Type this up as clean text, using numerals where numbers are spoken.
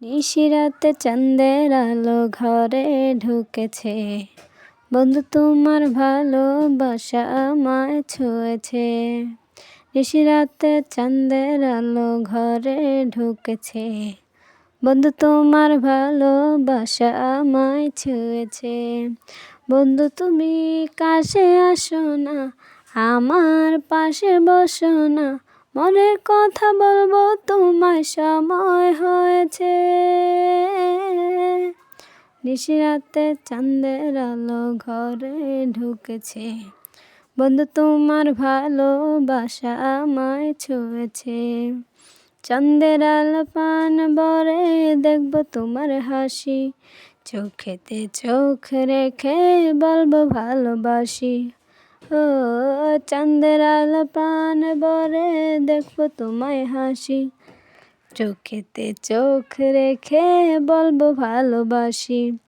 নিশিরাতে চাঁদের আলো ঘরে ঢুকেছে, বন্ধু তোমার ভালোবাসা আমায় ছুঁয়েছে। নিশিরাতে চাঁদের আলো ঘরে ঢুকেছে, বন্ধু তোমার ভালোবাসা আমায় ছুঁয়েছে। বন্ধু তুমি কাছে আসো না, আমার পাশে বসো না, মনের কথা বলবো তোমায় সময় হয়েছে। নিশিরাতে চাঁদের আলো ঘরে ঢুকেছে, বন্ধু তোমার ভালোবাসা আমায় ছুঁয়েছে। চাঁদের আলো পান ভরে দেখবো তোমার হাসি, চোখেতে চোখ রেখে বলবো ভালোবাসি। ও চাঁদের আলো প্রাণ ভরে দেখবো তোমায় হাসি, চোখেতে চোখ রেখে বলবো ভালোবাসি।